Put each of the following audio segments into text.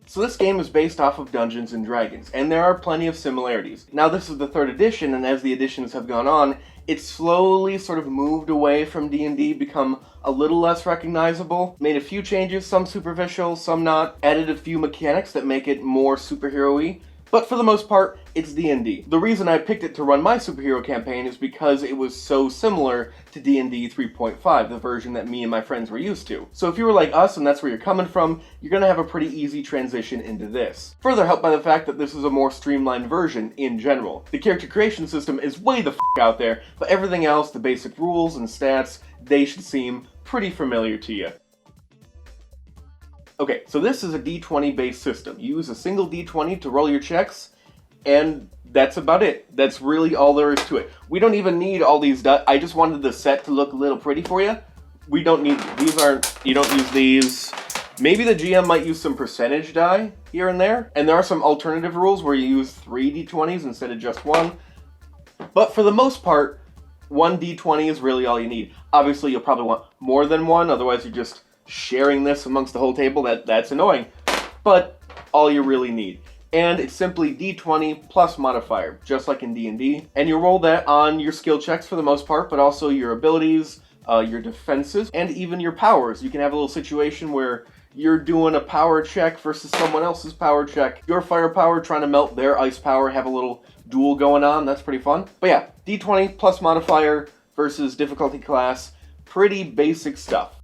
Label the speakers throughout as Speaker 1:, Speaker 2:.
Speaker 1: So this game is based off of Dungeons and Dragons, and there are plenty of similarities. Now this is the 3rd edition, and as the editions have gone on, it's slowly sort of moved away from D&D, become a little less recognizable, made a few changes, some superficial, some not, added a few mechanics that make it more superhero-y, but for the most part, it's D&D. The reason I picked it to run my superhero campaign is because it was so similar to D&D 3.5, the version that me and my friends were used to. So if you were like us and that's where you're coming from, you're gonna have a pretty easy transition into this. Further helped by the fact that this is a more streamlined version in general. The character creation system is way the f*** out there, but everything else, the basic rules and stats, they should seem pretty familiar to you. Okay, so this is a d20 based system. You use a single d20 to roll your checks, and that's about it. That's really all there is to it. We don't even need all these dice. I just wanted the set to look a little pretty for you. We don't need, you don't use these. Maybe the GM might use some percentage die here and there, and there are some alternative rules where you use 3 d20s instead of just 1. But for the most part, 1 d20 is really all you need. Obviously, you'll probably want more than 1, otherwise you're just sharing this amongst the whole table. That's annoying, but all you really need. And it's simply d20 plus modifier, just like in D&D. And you roll that on your skill checks for the most part, but also your abilities, your defenses, and even your powers. You can have a little situation where you're doing a power check versus someone else's power check. Your firepower trying to melt their ice power, have a little duel going on. That's pretty fun. But yeah, d20 plus modifier versus difficulty class. Pretty basic stuff.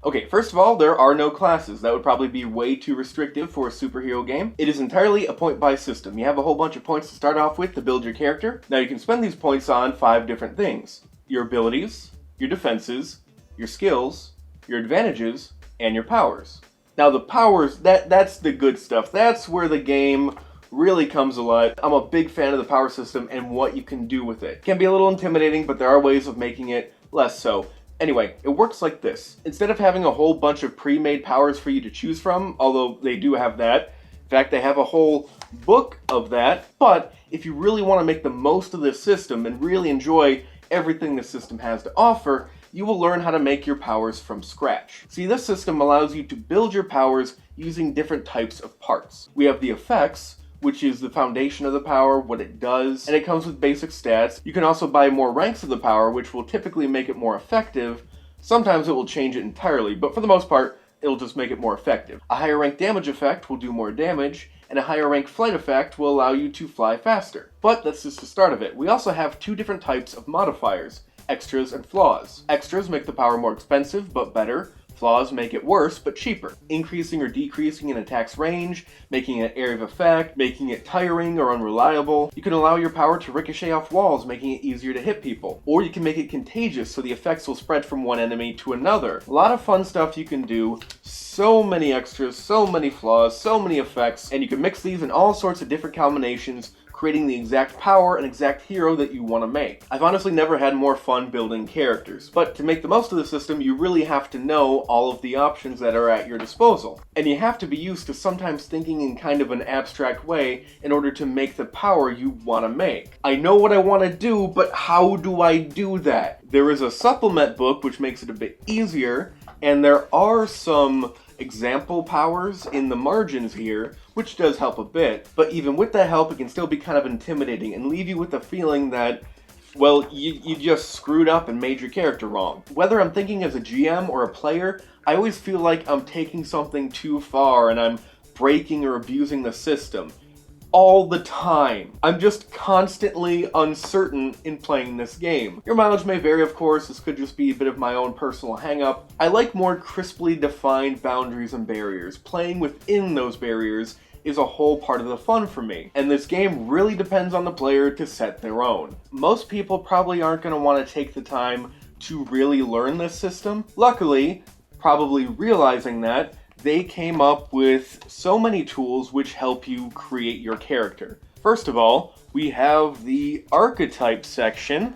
Speaker 1: Okay, first of all, there are no classes. That would probably be way too restrictive for a superhero game. It is entirely a point-buy system. You have a whole bunch of points to start off with to build your character. Now you can spend these points on 5 different things. Your abilities, your defenses, your skills, your advantages, and your powers. Now the powers, that's the good stuff. That's where the game really comes alive. I'm a big fan of the power system and what you can do with it. It can be a little intimidating, but there are ways of making it less so. Anyway, it works like this. Instead of having a whole bunch of pre-made powers for you to choose from, although they do have that, in fact, they have a whole book of that, but if you really want to make the most of this system and really enjoy everything the system has to offer, you will learn how to make your powers from scratch. See, this system allows you to build your powers using different types of parts. We have the effects, which is the foundation of the power, what it does, and it comes with basic stats. You can also buy more ranks of the power, which will typically make it more effective. Sometimes it will change it entirely, but for the most part, it'll just make it more effective. A higher rank damage effect will do more damage, and a higher rank flight effect will allow you to fly faster. But that's just the start of it. We also have 2 different types of modifiers, extras and flaws. Extras make the power more expensive, but better. Flaws make it worse, but cheaper. Increasing or decreasing an attack's range, making it area of effect, making it tiring or unreliable. You can allow your power to ricochet off walls, making it easier to hit people. Or you can make it contagious, so the effects will spread from one enemy to another. A lot of fun stuff you can do. So many extras, so many flaws, so many effects, and you can mix these in all sorts of different combinations, creating the exact power and exact hero that you want to make. I've honestly never had more fun building characters, but to make the most of the system, you really have to know all of the options that are at your disposal. And you have to be used to sometimes thinking in kind of an abstract way in order to make the power you want to make. I know what I want to do, but how do I do that? There is a supplement book which makes it a bit easier, and there are some example powers in the margins here, which does help a bit, but even with that help, it can still be kind of intimidating and leave you with the feeling that, well, you just screwed up and made your character wrong. Whether I'm thinking as a GM or a player, I always feel like I'm taking something too far and I'm breaking or abusing the system. All the time. I'm just constantly uncertain in playing this game. Your mileage may vary, of course. This could just be a bit of my own personal hang-up. I like more crisply defined boundaries and barriers. Playing within those barriers is a whole part of the fun for me. And this game really depends on the player to set their own. Most people probably aren't going to want to take the time to really learn this system. Luckily, probably realizing that, they came up with so many tools which help you create your character. First of all, we have the archetype section.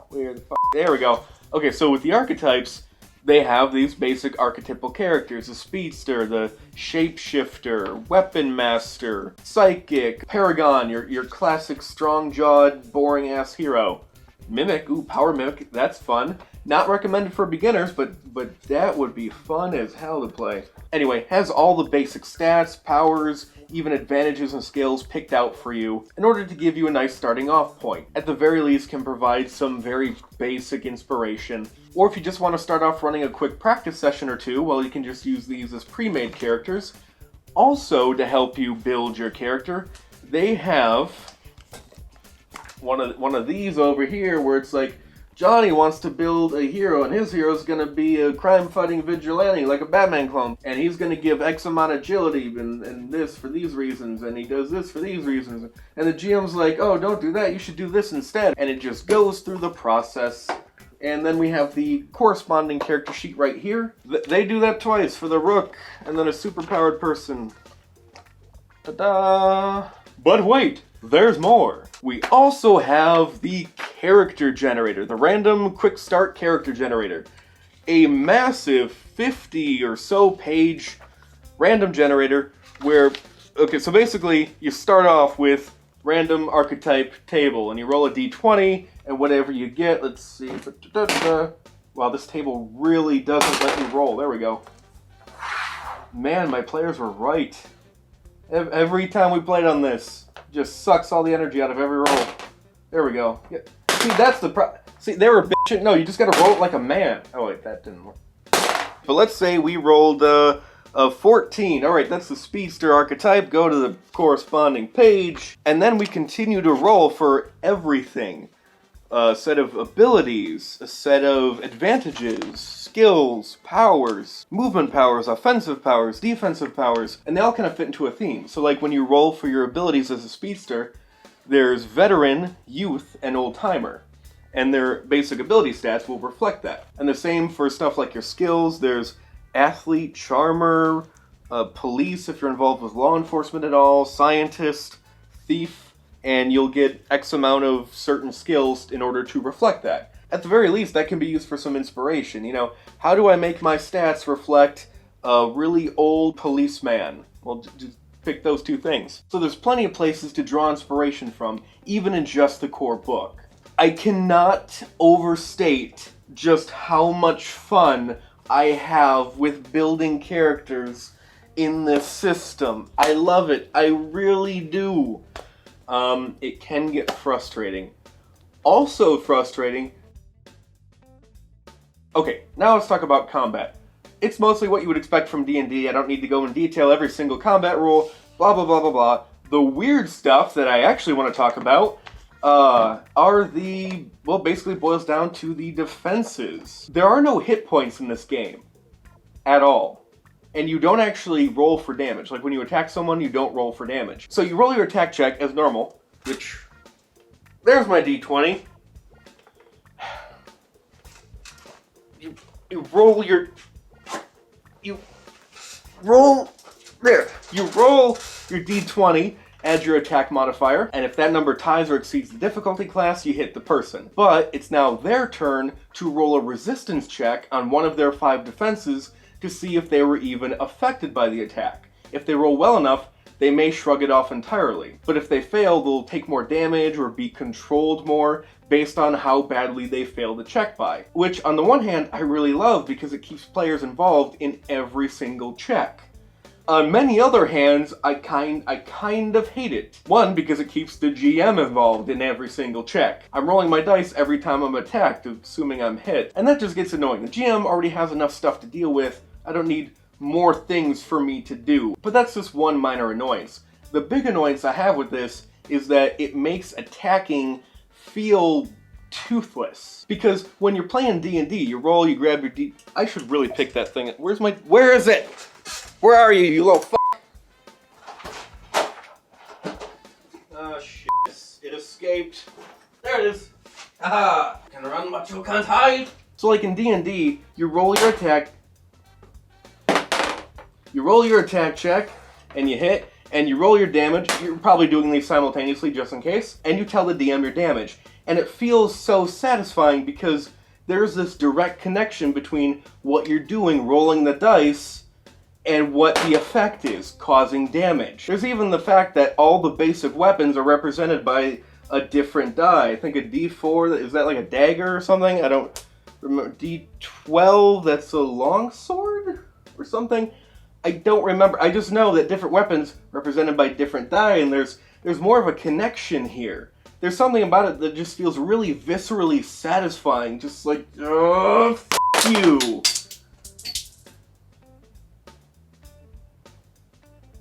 Speaker 1: There we go. Okay, so with the archetypes, they have these basic archetypal characters. The speedster, the shapeshifter, weapon master, psychic, paragon, your classic strong-jawed, boring-ass hero. Mimic, ooh, power mimic, that's fun. Not recommended for beginners, but that would be fun as hell to play. Anyway, has all the basic stats, powers, even advantages and skills picked out for you in order to give you a nice starting off point. At the very least, can provide some very basic inspiration. Or if you just want to start off running a quick practice session or two, well, you can just use these as pre-made characters. Also, to help you build your character, they have one of these over here where it's like, Johnny wants to build a hero, and his hero is going to be a crime-fighting vigilante, like a Batman clone. And he's going to give X amount of agility and this for these reasons, and he does this for these reasons. And the GM's like, oh, don't do that, you should do this instead. And it just goes through the process. And then we have the corresponding character sheet right here. They do that twice for the Rook, and then a superpowered person. Ta-da! But wait, there's more. We also have the character generator, the random quick start character generator. A massive 50 or so page random generator where, okay, so basically you start off with random archetype table and you roll a d20 and whatever you get, let's see. Wow, this table really doesn't let me roll. There we go. Man, my players were right. Every time we played on this, just sucks all the energy out of every roll. There we go. Yeah. See, that's the See, they were bitching. No, you just gotta roll it like a man. Oh wait, that didn't work. But let's say we rolled a 14. Alright, that's the speedster archetype. Go to the corresponding page. And then we continue to roll for everything. A set of abilities, a set of advantages, skills, powers, movement powers, offensive powers, defensive powers, and they all kind of fit into a theme. So like when you roll for your abilities as a speedster, there's veteran, youth, and old-timer. And their basic ability stats will reflect that. And the same for stuff like your skills. There's athlete, charmer, police if you're involved with law enforcement at all, scientist, thief, and you'll get X amount of certain skills in order to reflect that. At the very least, that can be used for some inspiration. You know, how do I make my stats reflect a really old policeman? Well, just pick those two things. So there's plenty of places to draw inspiration from, even in just the core book. I cannot overstate just how much fun I have with building characters in this system. I love it. I really do. It can get frustrating. Also frustrating... Okay, now let's talk about combat. It's mostly what you would expect from D&D. I don't need to go in detail every single combat rule, blah blah blah blah blah. The weird stuff that I actually want to talk about are the... well, basically boils down to the defenses. There are no hit points in this game. At all. And you don't actually roll for damage. Like when you attack someone, you don't roll for damage. So you roll your attack check as normal, which... there's my d20. You roll your... You roll... there. You roll your d20, add your attack modifier, and if that number ties or exceeds the difficulty class, you hit the person. But it's now their turn to roll a resistance check on one of their 5 defenses to see if they were even affected by the attack. If they roll well enough, they may shrug it off entirely. But if they fail, they'll take more damage or be controlled more based on how badly they fail the check by. Which, on the one hand, I really love because it keeps players involved in every single check. On many other hands, I kind of hate it. One, because it keeps the GM involved in every single check. I'm rolling my dice every time I'm attacked, assuming I'm hit. And that just gets annoying. The GM already has enough stuff to deal with. I don't need more things for me to do. But that's just one minor annoyance. The big annoyance I have with this is that it makes attacking feel toothless. Because when you're playing D&D, you roll, you grab your D... I should really pick that thing. Where is it? Where are you, you little Oh shit, it escaped. There it is. Haha, can run but you can't hide. So like in D&D, you roll your attack check, and you hit, and you roll your damage. You're probably doing these simultaneously just in case, and you tell the DM your damage. And it feels so satisfying because there's this direct connection between what you're doing, rolling the dice, and what the effect is, causing damage. There's even the fact that all the basic weapons are represented by a different die. I think a D4, is that like a dagger or something? D12, that's a longsword or something? I don't remember. I just know that different weapons represented by different die, and there's more of a connection here. There's something about it that just feels really viscerally satisfying. Just like, oh, f you.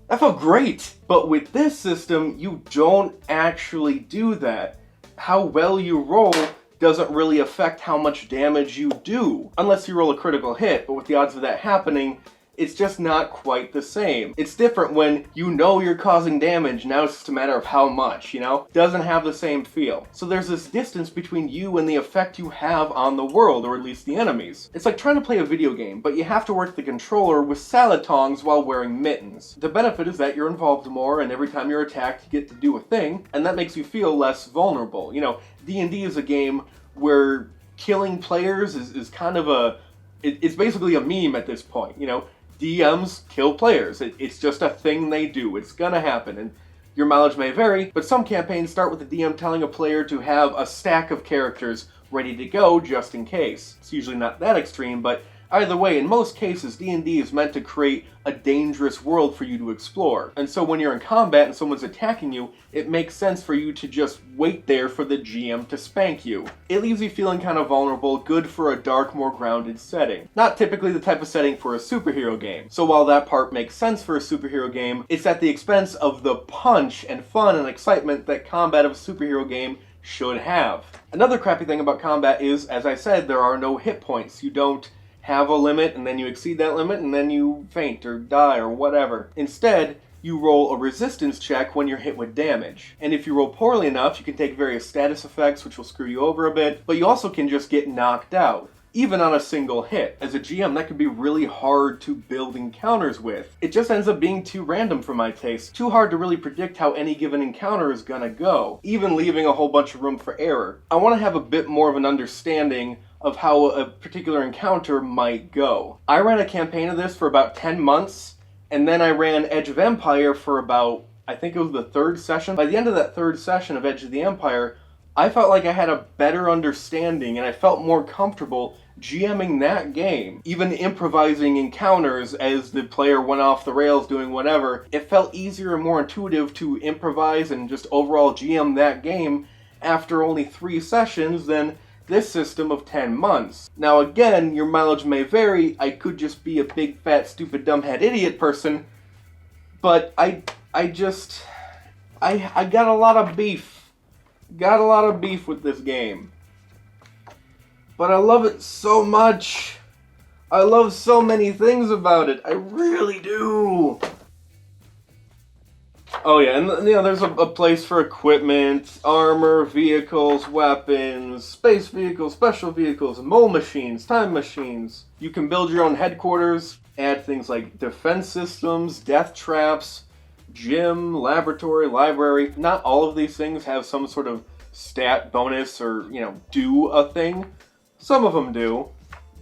Speaker 1: That felt great! But with this system, you don't actually do that. How well you roll doesn't really affect how much damage you do. Unless you roll a critical hit, but with the odds of that happening, it's just not quite the same. It's different when you know you're causing damage, now it's just a matter of how much, you know? Doesn't have the same feel. So there's this distance between you and the effect you have on the world, or at least the enemies. It's like trying to play a video game, but you have to work the controller with salad tongs while wearing mittens. The benefit is that you're involved more, and every time you're attacked you get to do a thing, and that makes you feel less vulnerable. You know, D&D is a game where killing players is kind of a... It's basically a meme at this point, you know? DMs kill players. It's just a thing they do. It's gonna happen, and your mileage may vary, but some campaigns start with the DM telling a player to have a stack of characters ready to go just in case. It's usually not that extreme, but either way, in most cases, D&D is meant to create a dangerous world for you to explore. And so when you're in combat and someone's attacking you, it makes sense for you to just wait there for the GM to spank you. It leaves you feeling kind of vulnerable, good for a dark, more grounded setting. Not typically the type of setting for a superhero game. So while that part makes sense for a superhero game, it's at the expense of the punch and fun and excitement that combat of a superhero game should have. Another crappy thing about combat is, as I said, there are no hit points. You don't have a limit, and then you exceed that limit, and then you faint or die or whatever. Instead, you roll a resistance check when you're hit with damage. And if you roll poorly enough, you can take various status effects, which will screw you over a bit, but you also can just get knocked out, even on a single hit. As a GM, that can be really hard to build encounters with. It just ends up being too random for my taste. Too hard to really predict how any given encounter is gonna go, even leaving a whole bunch of room for error. I want to have a bit more of an understanding of how a particular encounter might go. I ran a campaign of this for about 10 months, and then I ran Edge of Empire for about, I think it was the 3rd session. By the end of that 3rd session of Edge of the Empire, I felt like I had a better understanding, and I felt more comfortable GMing that game. Even improvising encounters as the player went off the rails doing whatever, it felt easier and more intuitive to improvise and just overall GM that game after only 3 sessions than this system of 10 months. Now again, your mileage may vary. I could just be a big fat stupid dumbhead idiot person, but I got a lot of beef. Got a lot of beef with this game. But I love it so much. I love so many things about it. I really do. Oh yeah, and you know, there's a place for equipment, armor, vehicles, weapons, space vehicles, special vehicles, mole machines, time machines. You can build your own headquarters, add things like defense systems, death traps, gym, laboratory, library. Not all of these things have some sort of stat bonus or, you know, do a thing. Some of them do,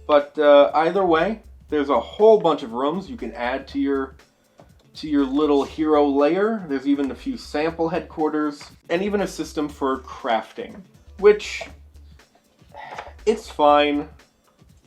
Speaker 1: but either way, there's a whole bunch of rooms you can add to your little hero layer. There's even a few sample headquarters, and even a system for crafting, which, it's fine.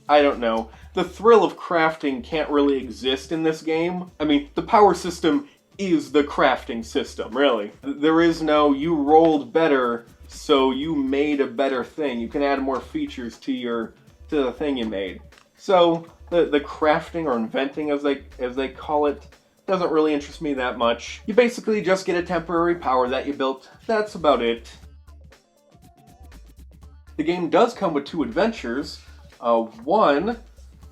Speaker 1: I don't know. The thrill of crafting can't really exist in this game. I mean, the power system is the crafting system, really. There is no, you rolled better, so you made a better thing. You can add more features to the thing you made. So, the crafting or inventing, as they call it, doesn't really interest me that much. You basically just get a temporary power that you built. That's about it. The game does come with 2 adventures. One,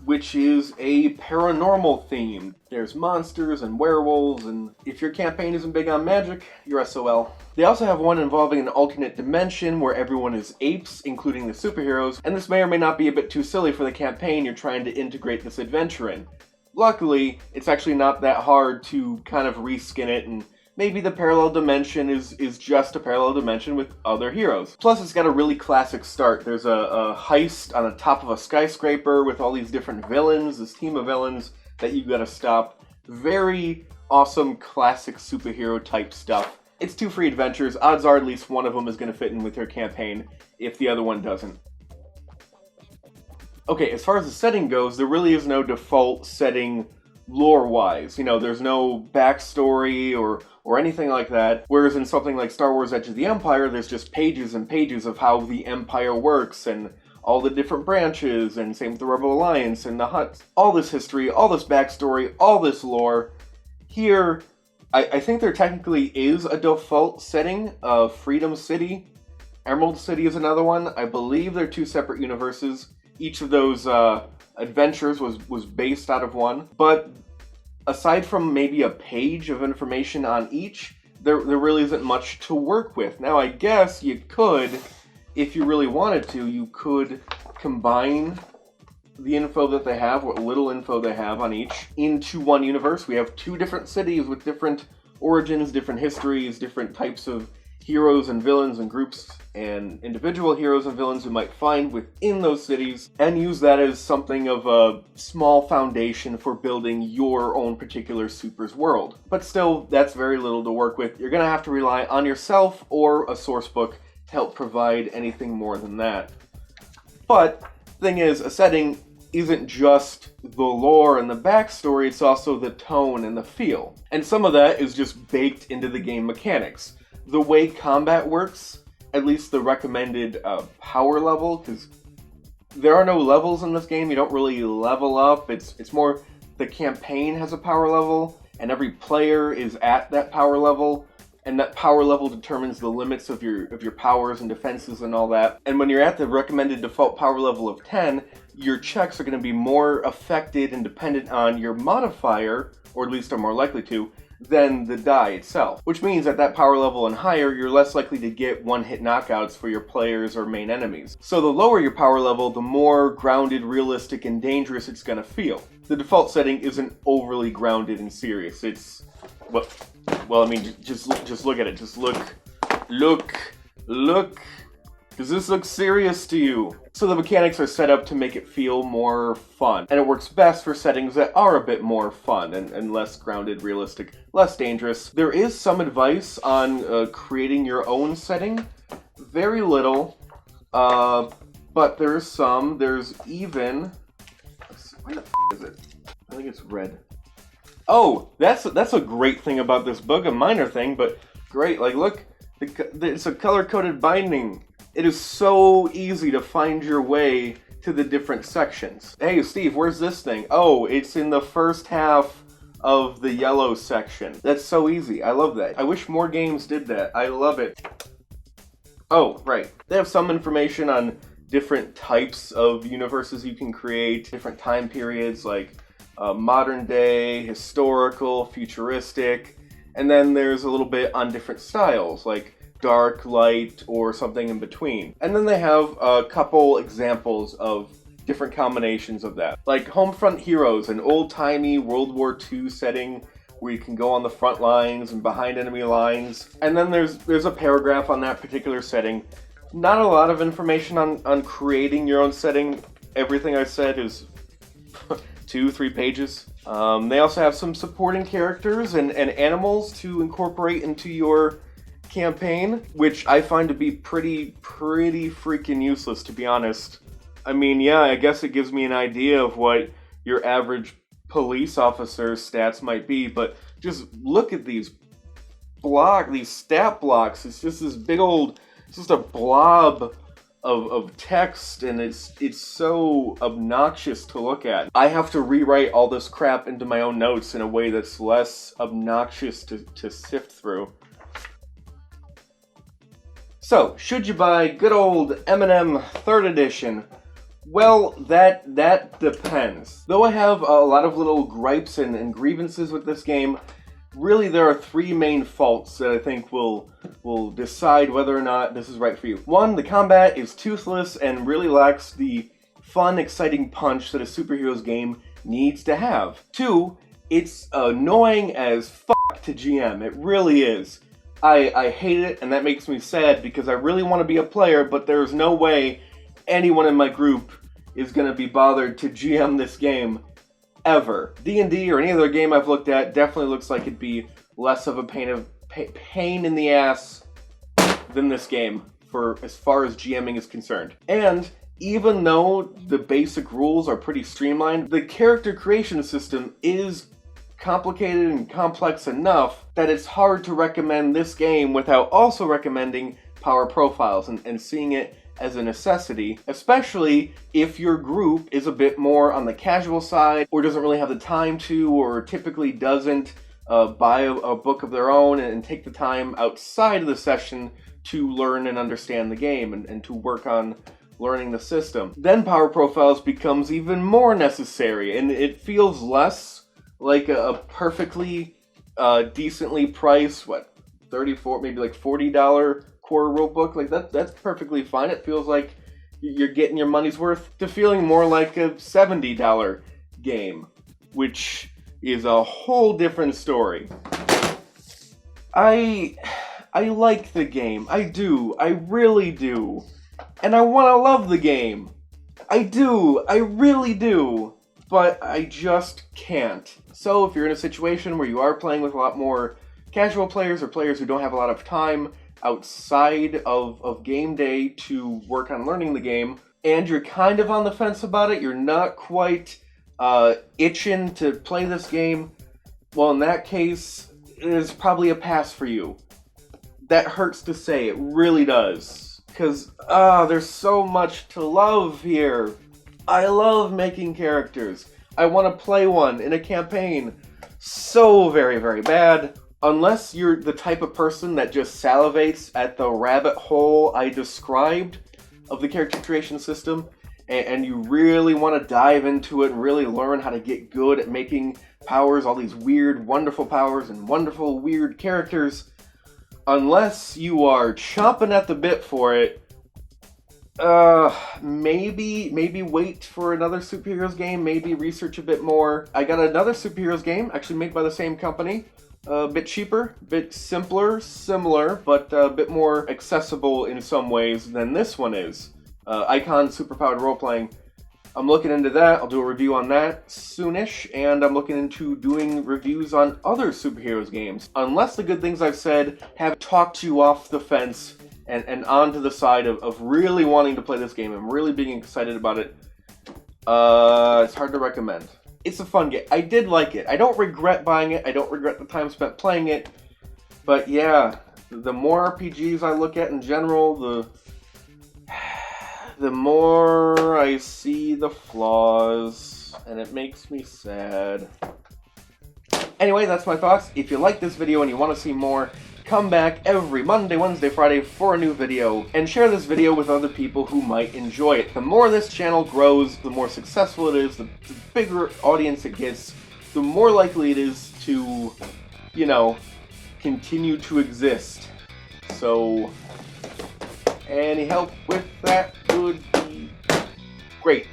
Speaker 1: which is a paranormal theme. There's monsters and werewolves, and if your campaign isn't big on magic, you're SOL. They also have one involving an alternate dimension where everyone is apes, including the superheroes, and this may or may not be a bit too silly for the campaign you're trying to integrate this adventure in. Luckily, it's actually not that hard to kind of reskin it, and maybe the parallel dimension is just a parallel dimension with other heroes. Plus, it's got a really classic start. There's a heist on the top of a skyscraper with all these different villains, this team of villains that you've got to stop. Very awesome, classic superhero type stuff. It's 2 free adventures. Odds are at least one of them is going to fit in with your campaign, if the other one doesn't. Okay, as far as the setting goes, there really is no default setting lore-wise. You know, there's no backstory or anything like that. Whereas in something like Star Wars Edge of the Empire, there's just pages and pages of how the Empire works and all the different branches, and same with the Rebel Alliance and the Hutts. All this history, all this backstory, all this lore. Here, I think there technically is a default setting of Freedom City. Emerald City is another one. I believe they're two separate universes. Each of those adventures was based out of one. But aside from maybe a page of information on each, there really isn't much to work with. Now, I guess you could, if you really wanted to, you could combine the info that they have, what little info they have on each, into one universe. We have two different cities with different origins, different histories, different types of heroes and villains and groups and individual heroes and villains you might find within those cities, and use that as something of a small foundation for building your own particular Super's world. But still, that's very little to work with. You're going to have to rely on yourself or a source book to help provide anything more than that. But the thing is, a setting isn't just the lore and the backstory, it's also the tone and the feel. And some of that is just baked into the game mechanics. The way combat works, at least the recommended power level, because there are no levels in this game, you don't really level up, it's more the campaign has a power level, and every player is at that power level, and that power level determines the limits of your powers and defenses and all that. And when you're at the recommended default power level of 10, your checks are going to be more affected and dependent on your modifier, or at least are more likely to, than the die itself. Which means at that power level and higher, you're less likely to get one-hit knockouts for your players or main enemies. So the lower your power level, the more grounded, realistic, and dangerous it's going to feel. The default setting isn't overly grounded and serious. It's, well, I mean, just look at it. Just look. Does this look serious to you? So the mechanics are set up to make it feel more fun, and it works best for settings that are a bit more fun and less grounded, realistic, less dangerous. There is some advice on creating your own setting. Very little, but there's some. There's even... Where the is it? I think it's red. Oh, that's a great thing about this book, a minor thing, but great. Like, look, it's a color-coded binding. It is so easy to find your way to the different sections. Hey, Steve, where's this thing? Oh, it's in the first half of the yellow section. That's so easy. I love that. I wish more games did that. I love it. Oh, right. They have some information on different types of universes you can create, different time periods, like modern day, historical, futuristic, and then there's a little bit on different styles, like dark, light, or something in between. And then they have a couple examples of different combinations of that. Like Homefront Heroes, an old-timey World War II setting where you can go on the front lines and behind enemy lines. And then there's a paragraph on that particular setting. Not a lot of information on creating your own setting. Everything I said is 2-3 pages. They also have some supporting characters and animals to incorporate into your campaign, which I find to be pretty freaking useless, to be honest. I mean, yeah, I guess it gives me an idea of what your average police officer's stats might be, but just look at these stat blocks. It's just this big old, it's just a blob of text, and it's so obnoxious to look at. I have to rewrite all this crap into my own notes in a way that's less obnoxious to sift through. So, should you buy good old M&M 3rd edition? Well, that depends. Though I have a lot of little gripes and grievances with this game, really there are 3 main faults that I think will decide whether or not this is right for you. 1, the combat is toothless and really lacks the fun, exciting punch that a superheroes game needs to have. 2, it's annoying as fuck to GM. It really is. I hate it, and that makes me sad because I really want to be a player, but there's no way anyone in my group is going to be bothered to GM this game ever. D&D or any other game I've looked at definitely looks like it'd be less of a pain in the ass than this game for as far as GMing is concerned. And even though the basic rules are pretty streamlined, the character creation system is complicated and complex enough that it's hard to recommend this game without also recommending power profiles and seeing it as a necessity, especially if your group is a bit more on the casual side or doesn't really have the time to, or typically doesn't buy a book of their own and take the time outside of the session to learn and understand the game and to work on learning the system. Then power profiles becomes even more necessary, and it feels less like a perfectly decently priced, $34, maybe like $40 core rule book. Like that's perfectly fine. It feels like you're getting your money's worth, to feeling more like a $70 game, which is a whole different story. I like the game. I do. I really do. And I want to love the game. I do. I really do. But I just can't. So if you're in a situation where you are playing with a lot more casual players or players who don't have a lot of time outside of game day to work on learning the game, and you're kind of on the fence about it, you're not quite itching to play this game, well, in that case, it is probably a pass for you. That hurts to say, it really does. Because, there's so much to love here. I love making characters. I want to play one in a campaign so very, very bad. Unless you're the type of person that just salivates at the rabbit hole I described of the character creation system, and you really want to dive into it and really learn how to get good at making powers, all these weird, wonderful powers and wonderful, weird characters, unless you are chomping at the bit for it, maybe wait for another superheroes game, maybe research a bit more. I got another superheroes game, actually made by the same company, a bit cheaper, a bit simpler, similar, but a bit more accessible in some ways than this one is. Icon Superpowered Roleplaying. I'm looking into that. I'll do a review on that soonish, and I'm looking into doing reviews on other superheroes games. Unless the good things I've said have talked you off the fence and onto the side of really wanting to play this game and really being excited about it, it's hard to recommend. It's a fun game. I did like it. I don't regret buying it. I don't regret the time spent playing it. But yeah, the more RPGs I look at in general, the more I see the flaws, and it makes me sad. Anyway, that's my thoughts. If you like this video and you want to see more, come back every Monday, Wednesday, Friday for a new video, and share this video with other people who might enjoy it. The more this channel grows, the more successful it is, the bigger audience it gets, the more likely it is to, you know, continue to exist. So, any help with that would be great.